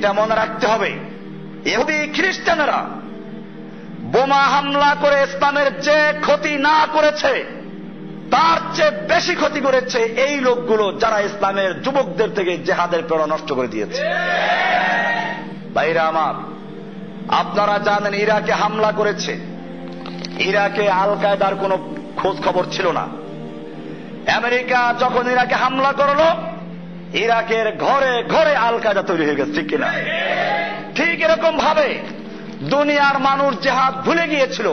এটা মনে রাখতে হবে। ইহুদি খ্রিস্টানেরা বোমা হামলা করে ইসলামের যে ক্ষতি না করেছে তার চেয়ে বেশি ক্ষতি করেছে এই লোকগুলো যারা ইসলামের যুবকদের থেকে জেহাদের প্রেরণা নষ্ট করে দিয়েছে। ভাইরা আমার, আপনারা জানেন ইরাকে হামলা করেছে। ইরাকে আল কায়দার কোনো খোঁজ খবর ছিল না। আমেরিকা যখন ইরাকে হামলা করলো, ইরাকের ঘরে ঘরে আল কায়দা তৈরি হয়ে গেছে, ঠিক কিনা? ঠিক এরকম ভাবে দুনিয়ার মানুষ জেহাদ ভুলে গিয়েছিল।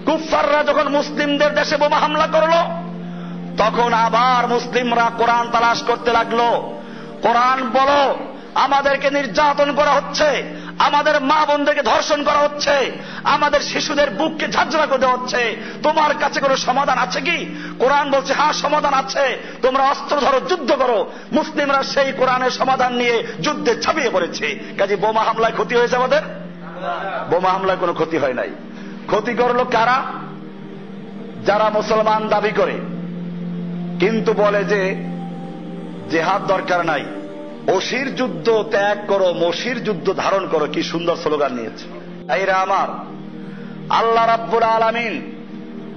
কুফফাররা যখন মুসলিমদের দেশে বোমা হামলা করলো, তখন আবার মুসলিমরা কোরআন তালাশ করতে লাগলো। কোরআন বলো, আমাদেরকে নির্যাতন করা হচ্ছে, আমাদের মা বোনদেরকে ধর্ষণ করা হচ্ছে, আমাদের শিশুদের বুককে ঝাঁঝরা করে দেওয়া হচ্ছে, তোমার কাছে কোনো সমাধান আছে কি? কোরআন বলছে হ্যাঁ সমাধান আছে, তোমরা অস্ত্র ধরো, যুদ্ধ করো। মুসলিমরা সেই কোরআনের সমাধান নিয়ে যুদ্ধে ঝাঁপিয়ে পড়েছে। কাজে বোমা হামলায় ক্ষতি হয়েছে আমাদের? বোমা হামলায় কোনো ক্ষতি হয় নাই। ক্ষতি করলো কারা? যারা মুসলমান দাবি করে কিন্তু বলে যে জেহাদ দরকার নাই, অসির যুদ্ধ ত্যাগ করো, মসির যুদ্ধ ধারণ করো। কি সুন্দর স্লোগান নিয়েছে। এইরা আমার, আল্লাহ রাব্বুল আলামিন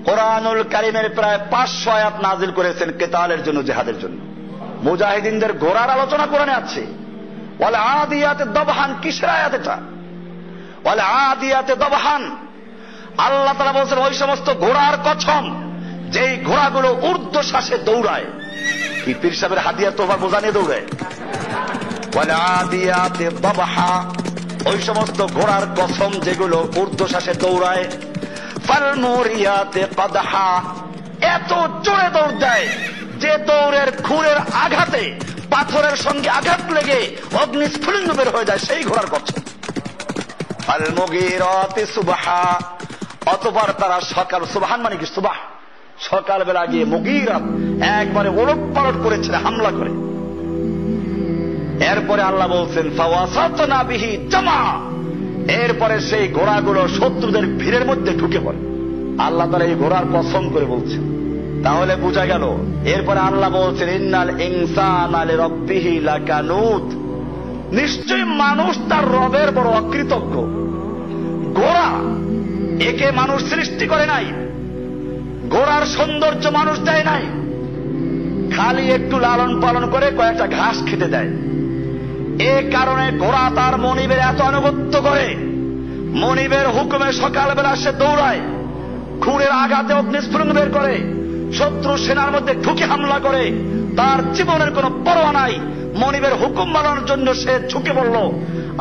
কোরআনুল কারীমের প্রায় 500 আয়াত নাজিল করেছেন কিতালের জন্য, জেহাদের জন্য। মুজাহিদিনদের ঘোড়ার আলোচনা কোরআনে আছে। ওয়াল আদিয়াতে দবহান, কিসের আয়াত এটা? ওয়াল আদিয়াতে দবহান, আল্লাহ তাআলা বলছেন ওই সমস্ত ঘোড়ার কসম যেই ঘোড়াগুলো ঊর্ধ্বশ্বাসে দৌড়ায়। কি পীর সাহেবের হাদিয়ার তোফা বোঝা নিয়ে দৌড়ায়? ওয়াল আদিয়াতে দবহা, ওই সমস্ত ঘোড়ার কসম যেগুলো ঊর্ধ্বশ্বাসে দৌড়ায়। ফাল মুরিয়াতে কদহা, এত জোরে দৌড় দেয় যে দৌড়ের খুরের আঘাতে পাথরের সঙ্গে আঘাত লেগে অগ্নিস্ফুলিঙ্গ বের হয়ে যায়, সেই ঘোড়ার কসম। ফাল মুগীরাতে সুবহা, অতঃপর তারা সকাল, সুবহান মানে কি? সুবাহ, সকালবেলা গিয়ে মুগীরাত একবারে ওলট পালট করেছিল, হামলা করে। এরপরে আল্লাহ বলছেন ফাওয়াসাতনা বিহি জামা, এরপরে সেই ঘোড়াগুলো শত্রুদের ভিড়ের মধ্যে ঢুকে পড়ে। আল্লাহ তাআলা এই ঘোড়ার কসম করে বলছেন। তাহলে বোঝা গেল। এরপরে আল্লাহ বলছেন ইন্নাল ইনসানা লিরাব্বিহি লাকানুত, নিশ্চয়ই মানুষ তার রবের বড় অকৃতজ্ঞ। ঘোড়া একে মানুষ সৃষ্টি করে নাই, ঘোড়ার সৌন্দর্য মানুষ দেয় নাই, খালি একটু লালন পালন করে কয়েকটা ঘাস খেতে দেয়। এ কারণে ঘোড়া তার মনিবের এত আনুগত্য করে, মনিবের হুকুমে সকালবেলা সে দৌড়ায়, খুনের আঘাতে অগ্নিস্ফুলিঙ্গ বের করে, শত্রু সেনার মধ্যে ঢুকে হামলা করে, তার জীবনের কোনো পরোয়া নাই। মনিবের হুকুম মানানোর জন্য সে ঝুঁকে পড়ল।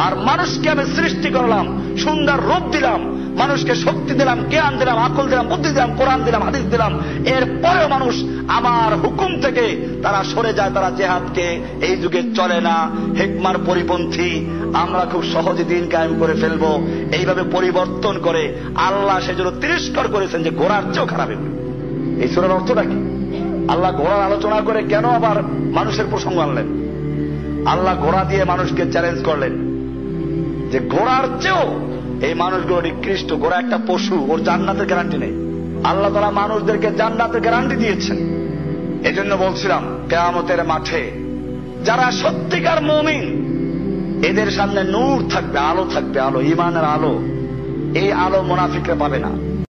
আর মানুষকে আমি সৃষ্টি করলাম, সুন্দর রূপ দিলাম, মানুষকে শক্তি দিলাম, জ্ঞান দিলাম, আকল দিলাম, বুদ্ধি দিলাম, কোরআন দিলাম, হাদিস দিলাম। এরপরেও মানুষ আমার হুকুম থেকে তারা সরে যায়, তারা জেহাদকে এই যুগে চলে না, হিকমার পরিপন্থী, আমরা খুব সহজে দিন কায়েম করে ফেলবো, এইভাবে পরিবর্তন করে আল্লাহ সেজন্য তিরস্কার করেছেন যে ঘোড়ার চেয়েও খারাপ এগুলো। এই সূরার অর্থটা কি? আল্লাহ ঘোড়ার আলোচনা করে কেন আবার মানুষের প্রসঙ্গ আনলেন? আল্লাহ ঘোড়া দিয়ে মানুষকে চ্যালেঞ্জ করলেন যে ঘোড়ার চেয়েও এই মানুষগুলো নিকৃষ্ট। ঘোড়া একটা পশু, ওর জান্নাতের গ্যারান্টি নেই। আল্লাহ তাআলা মানুষদেরকে জান্নাতের গ্যারান্টি দিয়েছেন। এজন্য বলছিলাম কিয়ামতের মাঠে যারা সত্যিকার মুমিন, এদের সামনে নূর থাকবে, আলো থাকবে, আলো, ঈমানের আলো। এই আলো মুনাফিকরা পাবে না।